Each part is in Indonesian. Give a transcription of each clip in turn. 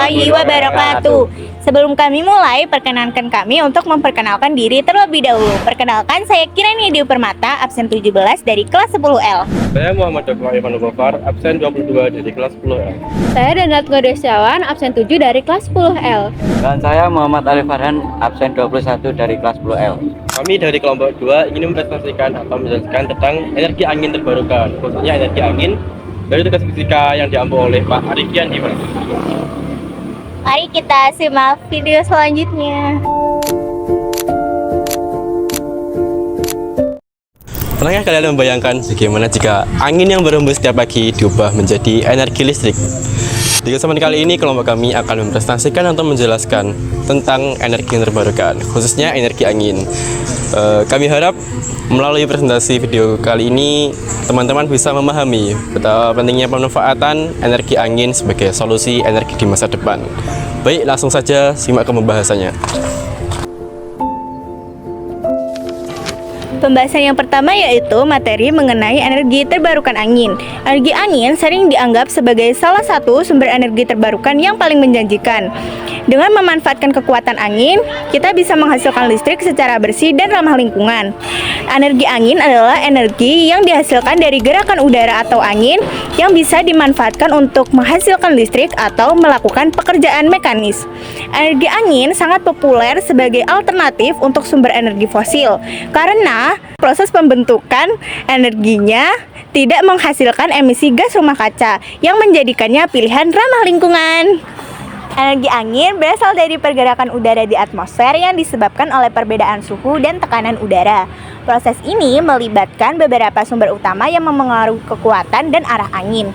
warahmatullahi wabarakatuh. Sebelum kami mulai, perkenankan kami untuk memperkenalkan diri terlebih dahulu. Perkenalkan, saya Kirani Dewi Permata, absen 17 dari kelas 10L. Saya Muhammad Joko Ivan Gofar, absen 22 dari kelas 10L. Saya Danat Ngodesiawan, absen 7 dari kelas 10L. Dan saya Muhammad Alif Farhan, absen 21 dari kelas 10L. Kami dari kelompok 2 ingin mempresentasikan atau menjelaskan tentang energi angin terbarukan, khususnya energi angin dari tugas fisika yang diambil oleh Pak Arifian Dimas. Mari kita simak video selanjutnya. Pernahkah kalian membayangkan bagaimana jika angin yang berhembus setiap pagi diubah menjadi energi listrik? Di kesempatan kali ini, kelompok kami akan mempresentasikan atau menjelaskan tentang energi yang terbarukan, khususnya energi angin. Kami harap melalui presentasi video kali ini, teman-teman bisa memahami betapa pentingnya pemanfaatan energi angin sebagai solusi energi di masa depan. Baik, langsung saja simak ke pembahasannya. Pembahasan yang pertama yaitu materi mengenai energi terbarukan angin. Energi angin sering dianggap sebagai salah satu sumber energi terbarukan yang paling menjanjikan. Dengan memanfaatkan kekuatan angin, kita bisa menghasilkan listrik secara bersih dan ramah lingkungan. Energi angin adalah energi yang dihasilkan dari gerakan udara atau angin yang bisa dimanfaatkan untuk menghasilkan listrik atau melakukan pekerjaan mekanis. Energi angin sangat populer sebagai alternatif untuk sumber energi fosil karena proses pembentukan energinya tidak menghasilkan emisi gas rumah kaca yang menjadikannya pilihan ramah lingkungan. Energi angin berasal dari pergerakan udara di atmosfer yang disebabkan oleh perbedaan suhu dan tekanan udara. Proses ini melibatkan beberapa sumber utama yang memengaruhi kekuatan dan arah angin.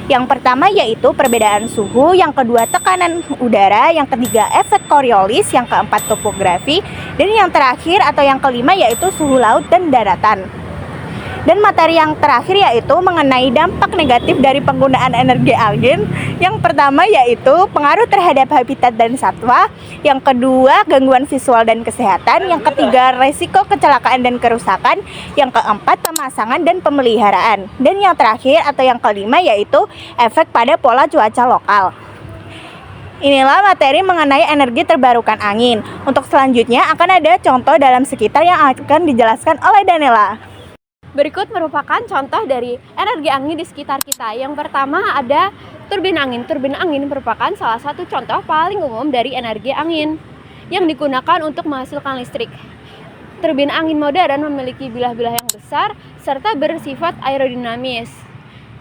Yang pertama yaitu perbedaan suhu, yang kedua tekanan udara, yang ketiga efek Coriolis, yang keempat topografi, dan yang terakhir atau yang kelima yaitu suhu laut dan daratan. Dan materi yang terakhir yaitu mengenai dampak negatif dari penggunaan energi angin. Yang pertama yaitu pengaruh terhadap habitat dan satwa, yang kedua gangguan visual dan kesehatan, yang ketiga resiko kecelakaan dan kerusakan, yang keempat pemasangan dan pemeliharaan, dan yang terakhir atau yang kelima yaitu efek pada pola cuaca lokal. Inilah materi mengenai energi terbarukan angin. Untuk selanjutnya akan ada contoh dalam sekitar yang akan dijelaskan oleh Danela. Berikut merupakan contoh dari energi angin di sekitar kita. Yang pertama ada turbin angin. Turbin angin merupakan salah satu contoh paling umum dari energi angin yang digunakan untuk menghasilkan listrik. Turbin angin modern memiliki bilah-bilah yang besar serta bersifat aerodinamis,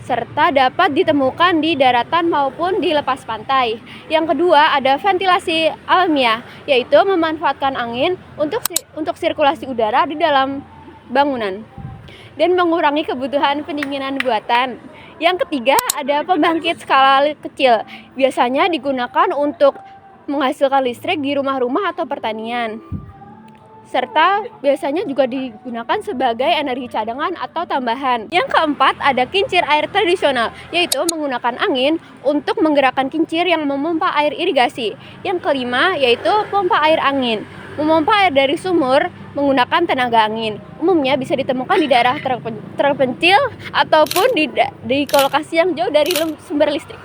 serta dapat ditemukan di daratan maupun di lepas pantai. Yang kedua ada ventilasi alamiah, yaitu memanfaatkan angin untuk sirkulasi udara di dalam bangunan dan mengurangi kebutuhan pendinginan buatan. Yang ketiga ada pembangkit skala kecil, biasanya digunakan untuk menghasilkan listrik di rumah-rumah atau pertanian, serta biasanya juga digunakan sebagai energi cadangan atau tambahan. Yang keempat ada kincir air tradisional, yaitu menggunakan angin untuk menggerakkan kincir yang memompa air irigasi. Yang kelima yaitu pompa air angin, memompa air dari sumur menggunakan tenaga angin. Umumnya bisa ditemukan di daerah terpencil ataupun di lokasi yang jauh dari sumber listrik.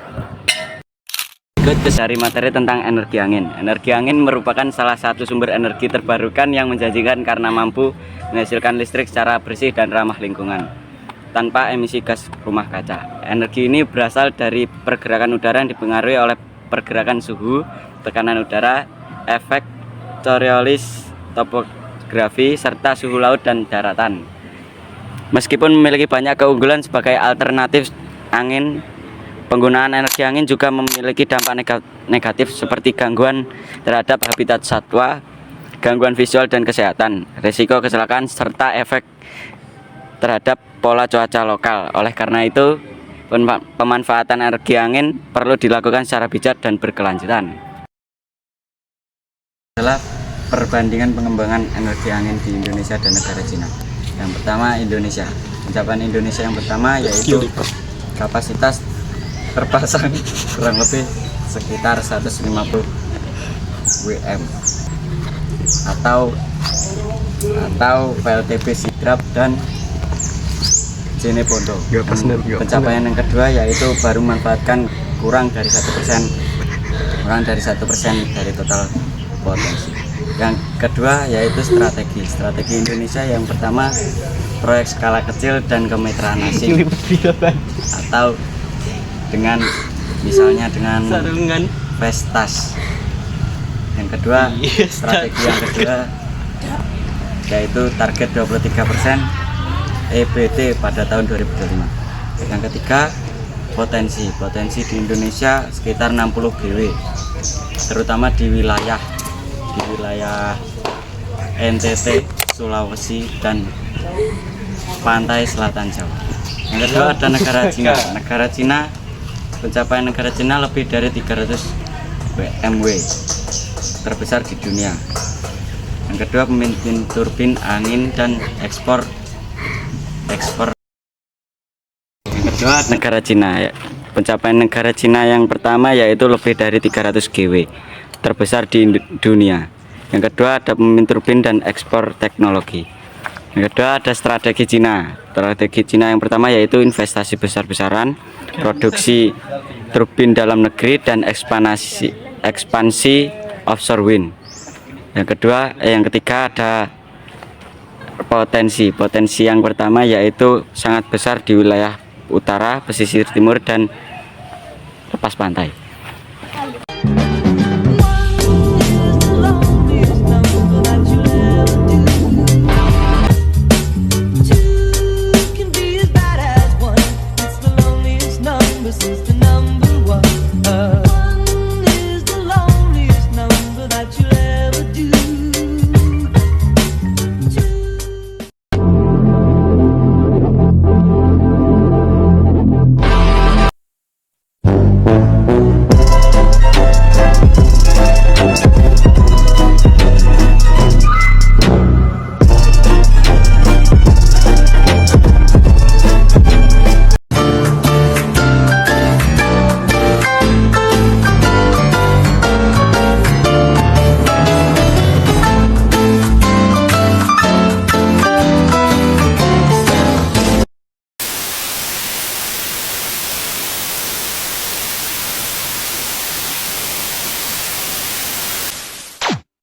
Dari materi tentang energi angin. Energi angin merupakan salah satu sumber energi terbarukan yang menjanjikan karena mampu menghasilkan listrik secara bersih dan ramah lingkungan tanpa emisi gas rumah kaca. Energi ini berasal dari pergerakan udara yang dipengaruhi oleh pergerakan suhu, tekanan udara, efek Coriolis, topografi, serta suhu laut dan daratan. Meskipun memiliki banyak keunggulan sebagai alternatif angin, penggunaan energi angin juga memiliki dampak negatif seperti gangguan terhadap habitat satwa, gangguan visual dan kesehatan, risiko kecelakaan, serta efek terhadap pola cuaca lokal. Oleh karena itu, pemanfaatan energi angin perlu dilakukan secara bijak dan berkelanjutan. Adalah perbandingan pengembangan energi angin di Indonesia dan negara Cina. Yang pertama Indonesia. Pencapaian Indonesia yang pertama yaitu kapasitas terpasang kurang lebih sekitar 150 WM atau PLTB Sidrap dan Jeneponto. Pencapaian yang kedua yaitu baru memanfaatkan kurang dari 1% kurang dari 1% dari total potensi. Yang kedua yaitu strategi Indonesia. Yang pertama, proyek skala kecil dan kemitraan asing, atau dengan misalnya dengan Vestas. Yang kedua, strategi yang kedua yaitu target 23% EBT pada tahun 2025. Yang ketiga, potensi di Indonesia sekitar 60 GW, terutama di wilayah NTT, Sulawesi, dan pantai selatan Jawa. Yang kedua ada negara Cina. Pencapaian negara Cina lebih dari 300 MW, terbesar di dunia. Yang kedua, pemimpin turbin angin dan ekspor. Yang kedua negara Cina ya. Pencapaian negara Cina yang pertama yaitu lebih dari 300 GW, terbesar di dunia. Yang kedua ada pemimpin turbin dan ekspor teknologi. Yang kedua ada strategi Cina. Strategi Cina yang pertama yaitu investasi besar-besaran, produksi turbin dalam negeri, dan ekspansi offshore wind. Yang ketiga ada potensi yang pertama yaitu sangat besar di wilayah utara, pesisir timur, dan lepas pantai.